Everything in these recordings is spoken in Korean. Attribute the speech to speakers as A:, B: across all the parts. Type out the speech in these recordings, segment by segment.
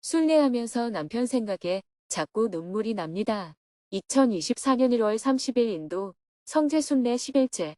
A: 순례하면서 남편 생각에 자꾸 눈물이 납니다. 2024년 1월 30일 인도 성지 순례 10일째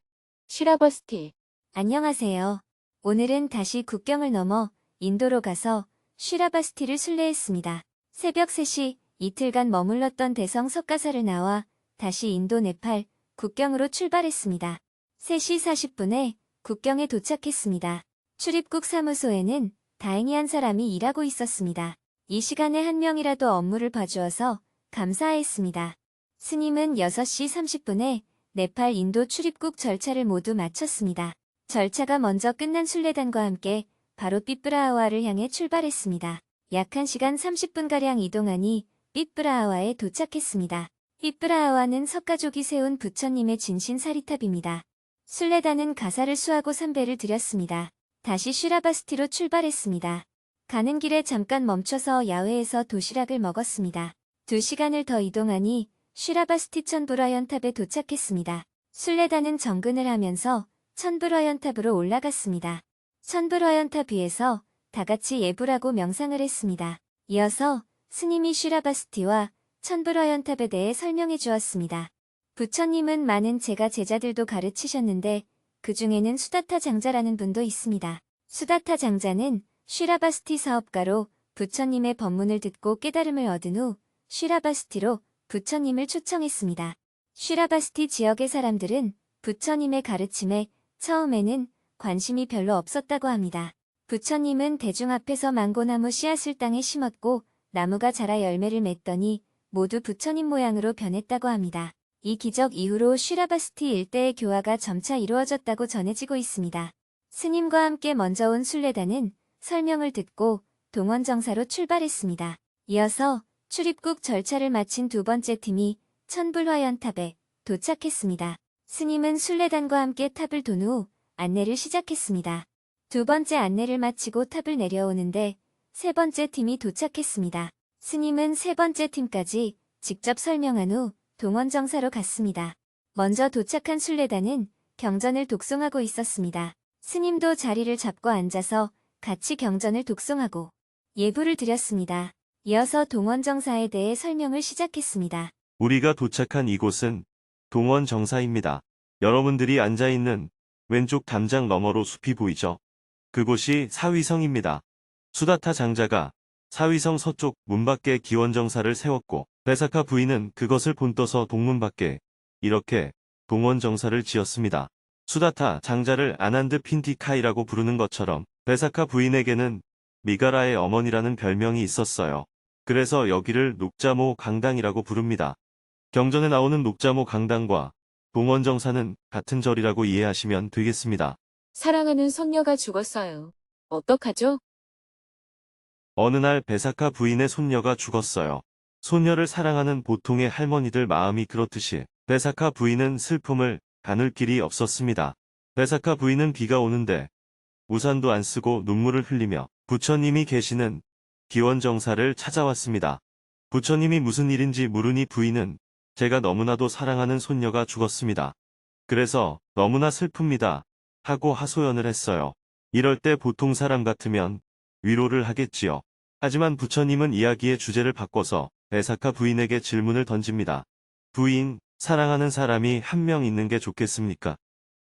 A: 시라바스티.
B: 안녕하세요. 오늘은 다시 국경을 넘어 인도로 가서 쉬라바스티를 순례했습니다. 새벽 3시 이틀간 머물렀던 대성 석가사를 나와 다시 인도 네팔 국경으로 출발했습니다. 3시 40분에 국경에 도착했습니다. 출입국 사무소에는 다행히 한 사람이 일하고 있었습니다. 이 시간에 한 명이라도 업무를 봐주어서 감사했습니다. 스님은 6시 30분에 네팔 인도 출입국 절차를 모두 마쳤습니다. 절차가 먼저 끝난 순례단과 함께 바로 삐뿌라아와를 향해 출발했습니다. 약 1시간 30분가량 이동하니 삐뿌라아와에 도착했습니다. 삐뿌라아와는 석가족이 세운 부처님의 진신사리탑입니다. 순례단은 가사를 수하고 삼배를 드렸습니다. 다시 쉬라바스티로 출발했습니다. 가는 길에 잠깐 멈춰서 야외에서 도시락을 먹었습니다. 2시간을 더 이동하니 쉬라바스티 천부라연탑에 도착했습니다. 순례단은 정근을 하면서 천부라연탑으로 올라갔습니다. 천부라연탑 위에서 다같이 예불하고 명상을 했습니다. 이어서 스님이 쉬라바스티와 천부라연탑에 대해 설명해 주었습니다. 부처님은 많은 제자들도 가르치셨는데 그 중에는 수다타 장자라는 분도 있습니다. 수다타 장자는 쉬라바스티 사업가로 부처님의 법문을 듣고 깨달음을 얻은 후 쉬라바스티로 부처님을 초청했습니다. 쉬라바스티 지역의 사람들은 부처님의 가르침에 처음에는 관심이 별로 없었다고 합니다. 부처님은 대중 앞에서 망고나무 씨앗을 땅에 심었고 나무가 자라 열매를 맺더니 모두 부처님 모양으로 변했다고 합니다. 이 기적 이후로 쉬라바스티 일대의 교화가 점차 이루어졌다고 전해지고 있습니다. 스님과 함께 먼저 온 순례단은 설명을 듣고 동원정사로 출발했습니다. 이어서 출입국 절차를 마친 두 번째 팀이 천불화연탑에 도착했습니다. 스님은 순례단과 함께 탑을 돈 후 안내를 시작했습니다. 두 번째 안내를 마치고 탑을 내려오는데 세 번째 팀이 도착했습니다. 스님은 세 번째 팀까지 직접 설명한 후 동원정사로 갔습니다. 먼저 도착한 순례단은 경전을 독송하고 있었습니다. 스님도 자리를 잡고 앉아서 같이 경전을 독송하고 예불을 드렸습니다. 이어서 동원정사에 대해 설명을 시작했습니다.
C: 우리가 도착한 이곳은 동원정사입니다. 여러분들이 앉아있는 왼쪽 담장 너머로 숲이 보이죠? 그곳이 사위성입니다. 수다타 장자가 사위성 서쪽 문 밖에 기원정사를 세웠고 베사카 부인은 그것을 본떠서 동문 밖에 이렇게 동원정사를 지었습니다. 수다타 장자를 아난드 핀티카이라고 부르는 것처럼 베사카 부인에게는 미가라의 어머니라는 별명이 있었어요. 그래서 여기를 녹자모 강당이라고 부릅니다. 경전에 나오는 녹자모 강당과 동원정사는 같은 절이라고 이해하시면 되겠습니다.
A: 사랑하는 손녀가 죽었어요. 어떡하죠?
C: 어느 날 베사카 부인의 손녀가 죽었어요. 손녀를 사랑하는 보통의 할머니들 마음이 그렇듯이 베사카 부인은 슬픔을 가눌 길이 없었습니다. 베사카 부인은 비가 오는데 우산도 안 쓰고 눈물을 흘리며 부처님이 계시는 기원정사를 찾아왔습니다. 부처님이 무슨 일인지 물으니 부인은 제가 너무나도 사랑하는 손녀가 죽었습니다. 그래서 너무나 슬픕니다. 하고 하소연을 했어요. 이럴 때 보통 사람 같으면 위로를 하겠지요. 하지만 부처님은 이야기의 주제를 바꿔서 베사카 부인에게 질문을 던집니다. 부인, 사랑하는 사람이 한 명 있는 게 좋겠습니까?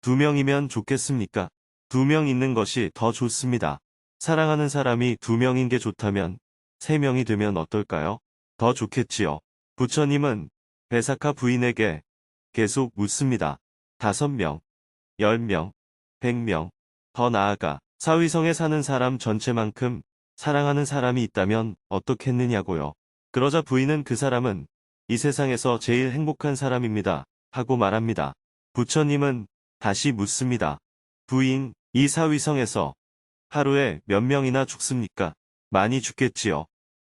C: 2명이면 좋겠습니까? 2명 있는 것이 더 좋습니다. 사랑하는 사람이 2명인 게 좋다면 3명이 되면 어떨까요? 더 좋겠지요. 부처님은 베사카 부인에게 계속 묻습니다. 5명, 10명, 100명, 더 나아가 사위성에 사는 사람 전체만큼 사랑하는 사람이 있다면 어떻겠느냐고요. 그러자 부인은 그 사람은 이 세상에서 제일 행복한 사람입니다. 하고 말합니다. 부처님은 다시 묻습니다. 부인, 이 사위성에서 하루에 몇 명이나 죽습니까? 많이 죽겠지요.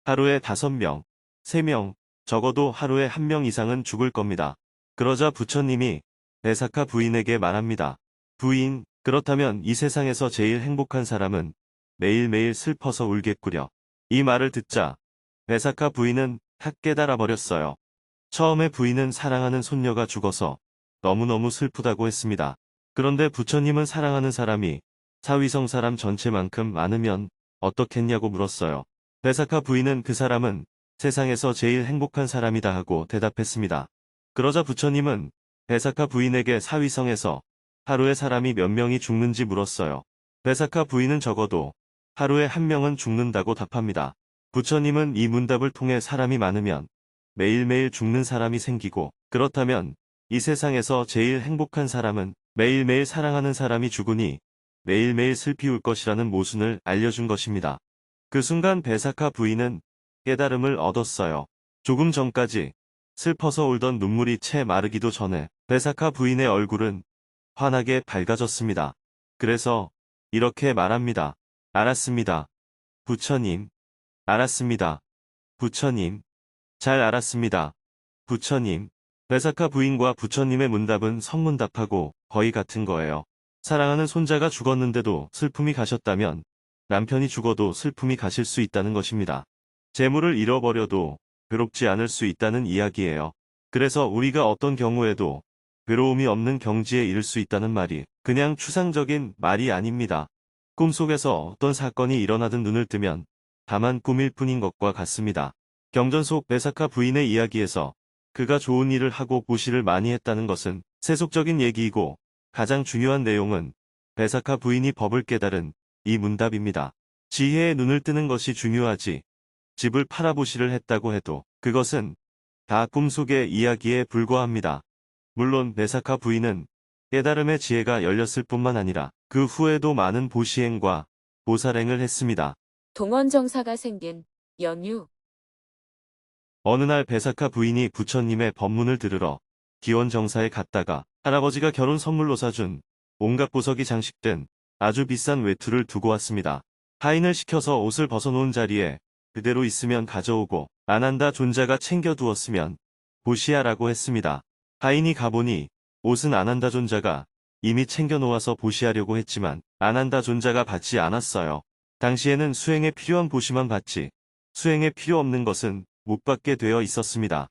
C: 하루에 5명, 3명, 적어도 하루에 1명 이상은 죽을 겁니다. 그러자 부처님이 베사카 부인에게 말합니다. 부인, 그렇다면 이 세상에서 제일 행복한 사람은 매일매일 슬퍼서 울겠구려. 이 말을 듣자 베사카 부인은 탁 깨달아 버렸어요. 처음에 부인은 사랑하는 손녀가 죽어서 너무너무 슬프다고 했습니다. 그런데 부처님은 사랑하는 사람이 사위성 사람 전체만큼 많으면 어떻겠냐고 물었어요. 베사카 부인은 그 사람은 세상에서 제일 행복한 사람이다 하고 대답했습니다. 그러자 부처님은 베사카 부인에게 사위성에서 하루에 사람이 몇 명이 죽는지 물었어요. 베사카 부인은 적어도 하루에 한 명은 죽는다고 답합니다. 부처님은 이 문답을 통해 사람이 많으면 매일매일 죽는 사람이 생기고, 그렇다면 이 세상에서 제일 행복한 사람은 매일매일 사랑하는 사람이 죽으니 매일매일 슬피 울 것이라는 모순을 알려준 것입니다. 그 순간 베사카 부인은 깨달음을 얻었어요. 조금 전까지 슬퍼서 울던 눈물이 채 마르기도 전에 베사카 부인의 얼굴은 환하게 밝아졌습니다. 그래서 이렇게 말합니다. 알았습니다. 부처님. 알았습니다. 부처님. 잘 알았습니다. 부처님. 베사카 부인과 부처님의 문답은 성문답하고 거의 같은 거예요. 사랑하는 손자가 죽었는데도 슬픔이 가셨다면 남편이 죽어도 슬픔이 가실 수 있다는 것입니다. 재물을 잃어버려도 괴롭지 않을 수 있다는 이야기예요. 그래서 우리가 어떤 경우에도 괴로움이 없는 경지에 이를 수 있다는 말이 그냥 추상적인 말이 아닙니다. 꿈속에서 어떤 사건이 일어나든 눈을 뜨면 다만 꿈일 뿐인 것과 같습니다. 경전 속 베사카 부인의 이야기에서 그가 좋은 일을 하고 보시를 많이 했다는 것은 세속적인 얘기이고, 가장 중요한 내용은 베사카 부인이 법을 깨달은 이 문답입니다. 지혜의 눈을 뜨는 것이 중요하지, 집을 팔아보시를 했다고 해도 그것은 다 꿈속의 이야기에 불과합니다. 물론 베사카 부인은 깨달음의 지혜가 열렸을 뿐만 아니라 그 후에도 많은 보시행과 보살행을 했습니다.
A: 동원정사가 생긴 연유.
C: 어느 날 베사카 부인이 부처님의 법문을 들으러 기원정사에 갔다가 할아버지가 결혼 선물로 사준 온갖 보석이 장식된 아주 비싼 외투를 두고 왔습니다. 하인을 시켜서 옷을 벗어놓은 자리에 그대로 있으면 가져오고 아난다 존자가 챙겨두었으면 보시하라고 했습니다. 하인이 가보니 옷은 아난다 존자가 이미 챙겨놓아서 보시하려고 했지만 아난다 존자가 받지 않았어요. 당시에는 수행에 필요한 보시만 받지 수행에 필요 없는 것은 못 받게 되어 있었습니다.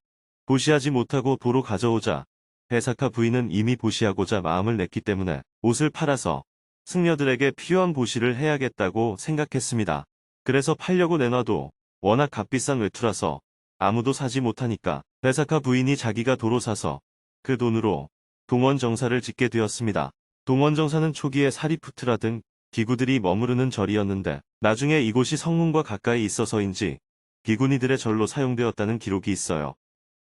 C: 보시하지 못하고 도로 가져오자 베사카 부인은 이미 보시하고자 마음을 냈기 때문에 옷을 팔아서 승려들에게 필요한 보시를 해야겠다고 생각했습니다. 그래서 팔려고 내놔도 워낙 값비싼 외투라서 아무도 사지 못하니까 베사카 부인이 자기가 도로 사서 그 돈으로 동원정사를 짓게 되었습니다. 동원정사는 초기에 사리푸트라 등 비구들이 머무르는 절이었는데 나중에 이곳이 성문과 가까이 있어서인지 비구니들의 절로 사용되었다는 기록이 있어요.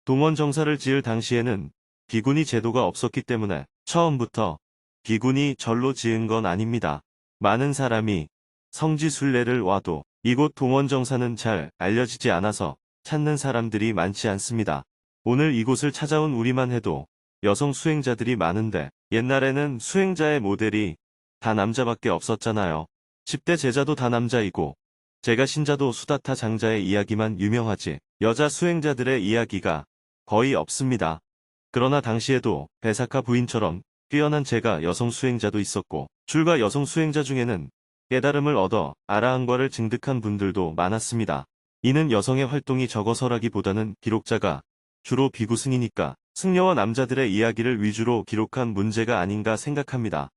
C: 동원정사를 지을 당시에는 비구니 제도가 없었기 때문에 처음부터 비구니 절로 지은 건 아닙니다. 많은 사람이 성지순례를 와도 이곳 동원정사는 잘 알려지지 않아서 찾는 사람들이 많지 않습니다. 오늘 이곳을 찾아온 우리만 해도 여성 수행자들이 많은데 옛날에는 수행자의 모델이 다 남자밖에 없었잖아요. 10대 제자도 다 남자이고 제가 신자도 수다타 장자의 이야기만 유명하지 여자 수행자들의 이야기가 거의 없습니다. 그러나 당시에도 베사카 부인처럼 뛰어난 제가 여성 수행자도 있었고 줄과 여성 수행자 중에는 깨달음을 얻어 아라한과를 증득한 분들도 많았습니다. 이는 여성의 활동이 적어서라기보다는 기록자가 주로 비구승이니까 승려와 남자들의 이야기를 위주로 기록한 문제가 아닌가 생각합니다.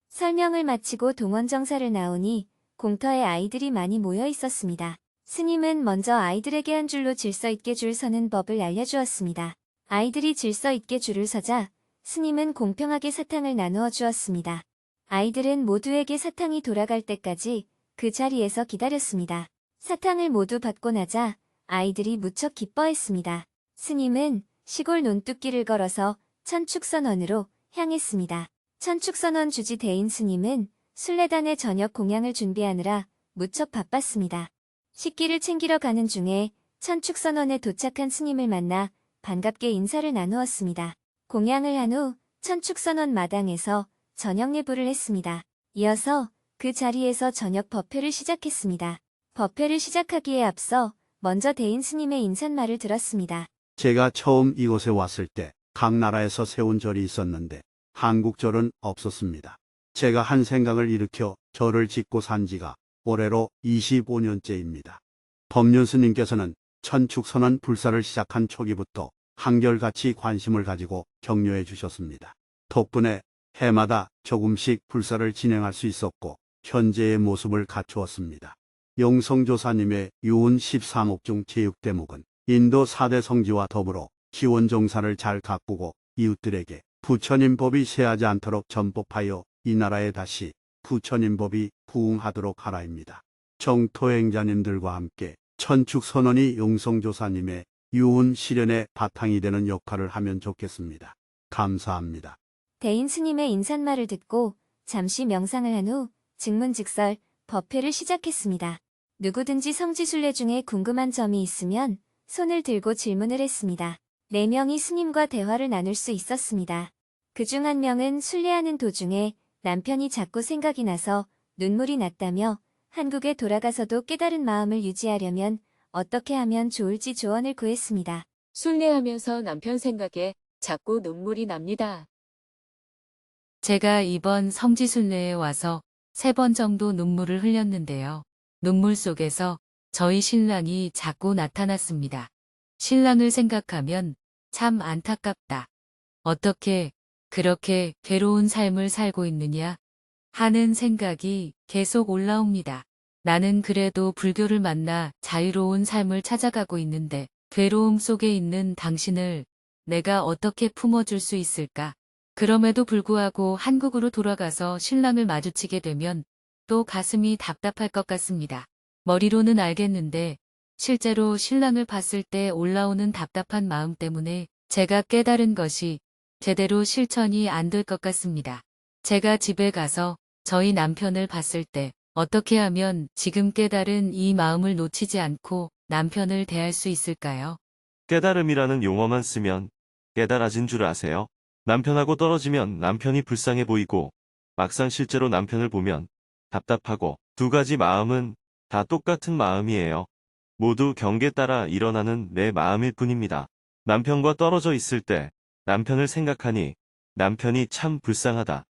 B: 설명을 마치고 동원정사를 나오니 공터에 아이들이 많이 모여 있었습니다. 스님은 먼저 아이들에게 한 줄로 질서 있게 줄 서는 법을 알려주었습니다. 아이들이 질서 있게 줄을 서자 스님은 공평하게 사탕을 나누어 주었습니다. 아이들은 모두에게 사탕이 돌아갈 때까지 그 자리에서 기다렸습니다. 사탕을 모두 받고 나자 아이들이 무척 기뻐했습니다. 스님은 시골 논뚝길을 걸어서 천축선원으로 향했습니다. 천축선원 주지 대인 스님은 순례단의 저녁 공양을 준비하느라 무척 바빴습니다. 식기를 챙기러 가는 중에 천축선원에 도착한 스님을 만나 반갑게 인사를 나누었습니다. 공양을 한 후 천축선원 마당에서 저녁 예불을 했습니다. 이어서 그 자리에서 저녁 법회를 시작했습니다. 법회를 시작하기에 앞서 먼저 대인 스님의 인사말을 들었습니다.
D: 제가 처음 이곳에 왔을 때 각 나라에서 세운 절이 있었는데 한국 절은 없었습니다. 제가 한 생각을 일으켜 절을 짓고 산 지가 올해로 25년째입니다. 법륜 스님께서는 천축선언 불사를 시작한 초기부터 한결같이 관심을 가지고 격려해 주셨습니다. 덕분에 해마다 조금씩 불사를 진행할 수 있었고 현재의 모습을 갖추었습니다. 영성조사님의 유운 13옥 중 제6대목은 인도 4대 성지와 더불어 기원종사를 잘 가꾸고 이웃들에게 부처님 법이 쇠하지 않도록 전법하여 이 나라에 다시 부처님 법이 부흥하도록 하라입니다. 정토행자님들과 함께 천축선언이 영성조사님의 유운 실현의 바탕이 되는 역할을 하면 좋겠습니다. 감사합니다.
B: 대인 스님의 인사말을 듣고 잠시 명상을 한 후 증문즉설 법회를 시작했습니다. 누구든지 성지순례 중에 궁금한 점이 있으면 손을 들고 질문을 했습니다. 4명이 스님과 대화를 나눌 수 있었습니다. 그중 한 명은 순례하는 도중에 남편이 자꾸 생각이 나서 눈물이 났다며 한국에 돌아가서도 깨달은 마음을 유지하려면 어떻게 하면 좋을지 조언을 구했습니다.
A: 순례하면서 남편 생각에 자꾸 눈물이 납니다.
E: 제가 이번 성지순례에 와서 3번 정도 눈물을 흘렸는데요. 눈물 속에서 저희 신랑이 자꾸 나타났습니다. 신랑을 생각하면 참 안타깝다. 어떻게 그렇게 괴로운 삶을 살고 있느냐 하는 생각이 계속 올라옵니다. 나는 그래도 불교를 만나 자유로운 삶을 찾아가고 있는데 괴로움 속에 있는 당신을 내가 어떻게 품어줄 수 있을까? 그럼에도 불구하고 한국으로 돌아가서 신랑을 마주치게 되면 또 가슴이 답답할 것 같습니다. 머리로는 알겠는데 실제로 신랑을 봤을 때 올라오는 답답한 마음 때문에 제가 깨달은 것이 제대로 실천이 안 될 것 같습니다. 제가 집에 가서 저희 남편을 봤을 때 어떻게 하면 지금 깨달은 이 마음을 놓치지 않고 남편을 대할 수 있을까요?
C: 깨달음이라는 용어만 쓰면 깨달아진 줄 아세요? 남편하고 떨어지면 남편이 불쌍해 보이고 막상 실제로 남편을 보면 답답하고 두 가지 마음은 다 똑같은 마음이에요. 모두 경계 따라 일어나는 내 마음일 뿐입니다. 남편과 떨어져 있을 때 남편을 생각하니 남편이 참 불쌍하다.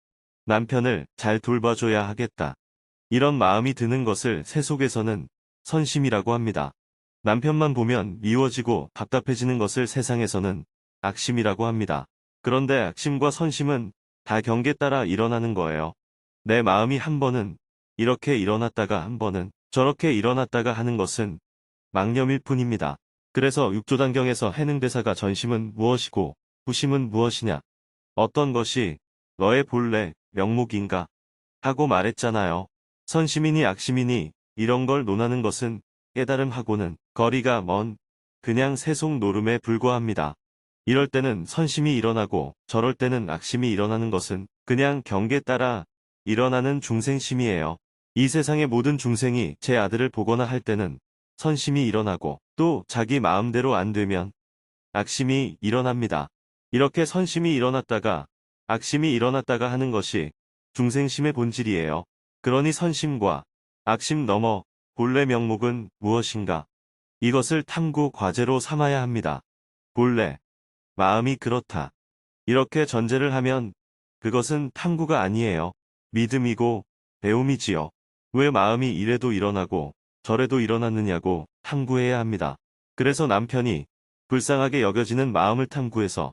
C: 남편을 잘 돌봐줘야 하겠다. 이런 마음이 드는 것을 세속에서는 선심이라고 합니다. 남편만 보면 미워지고 답답해지는 것을 세상에서는 악심이라고 합니다. 그런데 악심과 선심은 다 경계 따라 일어나는 거예요. 내 마음이 한 번은 이렇게 일어났다가 한 번은 저렇게 일어났다가 하는 것은 망념일 뿐입니다. 그래서 육조단경에서 해능대사가 전심은 무엇이고 부심은 무엇이냐? 어떤 것이 너의 본래 명목인가? 하고 말했잖아요. 선심이니 악심이니 이런 걸 논하는 것은 깨달음하고는 거리가 먼 그냥 세속 노름에 불과합니다. 이럴 때는 선심이 일어나고 저럴 때는 악심이 일어나는 것은 그냥 경계 따라 일어나는 중생심이에요. 이 세상의 모든 중생이 제 아들을 보거나 할 때는 선심이 일어나고 또 자기 마음대로 안 되면 악심이 일어납니다. 이렇게 선심이 일어났다가 악심이 일어났다가 하는 것이 중생심의 본질이에요. 그러니 선심과 악심 넘어 본래 명목은 무엇인가? 이것을 탐구 과제로 삼아야 합니다. 본래 마음이 그렇다. 이렇게 전제를 하면 그것은 탐구가 아니에요. 믿음이고 배움이지요. 왜 마음이 이래도 일어나고 저래도 일어났느냐고 탐구해야 합니다. 그래서 남편이 불쌍하게 여겨지는 마음을 탐구해서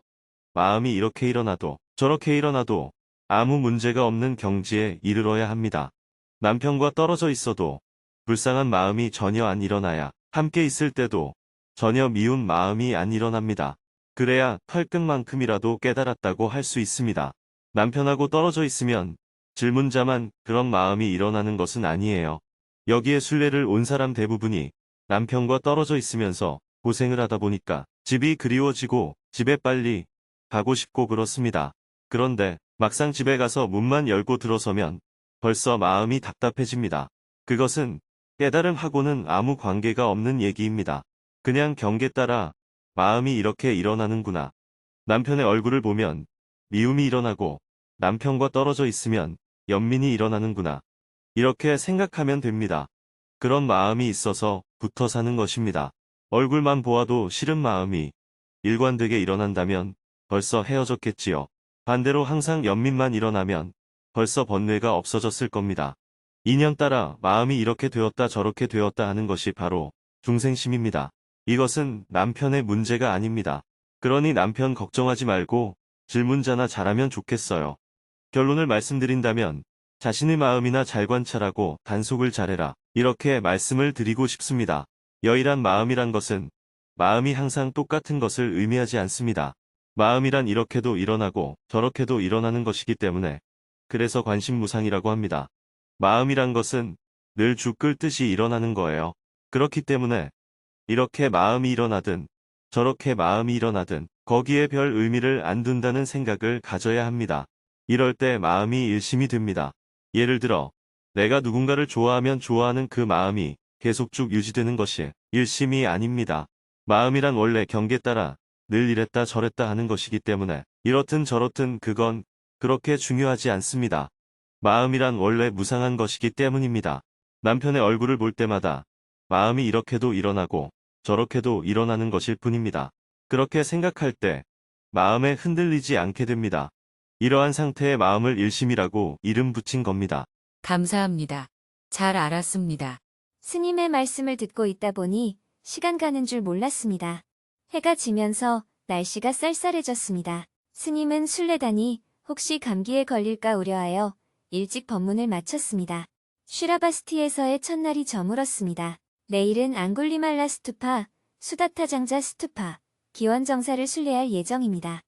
C: 마음이 이렇게 일어나도 저렇게 일어나도 아무 문제가 없는 경지에 이르러야 합니다. 남편과 떨어져 있어도 불쌍한 마음이 전혀 안 일어나야 함께 있을 때도 전혀 미운 마음이 안 일어납니다. 그래야 털끝만큼이라도 깨달았다고 할 수 있습니다. 남편하고 떨어져 있으면 질문자만 그런 마음이 일어나는 것은 아니에요. 여기에 순례를 온 사람 대부분이 남편과 떨어져 있으면서 고생을 하다 보니까 집이 그리워지고 집에 빨리 가고 싶고 그렇습니다. 그런데 막상 집에 가서 문만 열고 들어서면 벌써 마음이 답답해집니다. 그것은 깨달음하고는 아무 관계가 없는 얘기입니다. 그냥 경계 따라 마음이 이렇게 일어나는구나. 남편의 얼굴을 보면 미움이 일어나고 남편과 떨어져 있으면 연민이 일어나는구나. 이렇게 생각하면 됩니다. 그런 마음이 있어서 붙어 사는 것입니다. 얼굴만 보아도 싫은 마음이 일관되게 일어난다면 벌써 헤어졌겠지요. 반대로 항상 연민만 일어나면 벌써 번뇌가 없어졌을 겁니다. 인연 따라 마음이 이렇게 되었다 저렇게 되었다 하는 것이 바로 중생심입니다. 이것은 남편의 문제가 아닙니다. 그러니 남편 걱정하지 말고 질문자나 잘하면 좋겠어요. 결론을 말씀드린다면 자신의 마음이나 잘 관찰하고 단속을 잘해라. 이렇게 말씀을 드리고 싶습니다. 여일한 마음이란 것은 마음이 항상 똑같은 것을 의미하지 않습니다. 마음이란 이렇게도 일어나고 저렇게도 일어나는 것이기 때문에 그래서 관심무상이라고 합니다. 마음이란 것은 늘 죽 끓듯이 일어나는 거예요. 그렇기 때문에 이렇게 마음이 일어나든 저렇게 마음이 일어나든 거기에 별 의미를 안 둔다는 생각을 가져야 합니다. 이럴 때 마음이 일심이 됩니다. 예를 들어 내가 누군가를 좋아하면 좋아하는 그 마음이 계속 쭉 유지되는 것이 일심이 아닙니다. 마음이란 원래 경계에 따라 늘 이랬다 저랬다 하는 것이기 때문에 이렇든 저렇든 그건 그렇게 중요하지 않습니다. 마음이란 원래 무상한 것이기 때문입니다. 남편의 얼굴을 볼 때마다 마음이 이렇게도 일어나고 저렇게도 일어나는 것일 뿐입니다. 그렇게 생각할 때 마음에 흔들리지 않게 됩니다. 이러한 상태의 마음을 일심이라고 이름 붙인 겁니다.
E: 감사합니다. 잘 알았습니다.
B: 스님의 말씀을 듣고 있다 보니 시간 가는 줄 몰랐습니다. 해가 지면서 날씨가 쌀쌀해졌습니다. 스님은 순례다니 혹시 감기에 걸릴까 우려하여 일찍 법문을 마쳤습니다. 쉬라바스티에서의 첫날이 저물었습니다. 내일은 앙굴리말라 스투파, 수다타 장자 스투파, 기원정사를 순례할 예정입니다.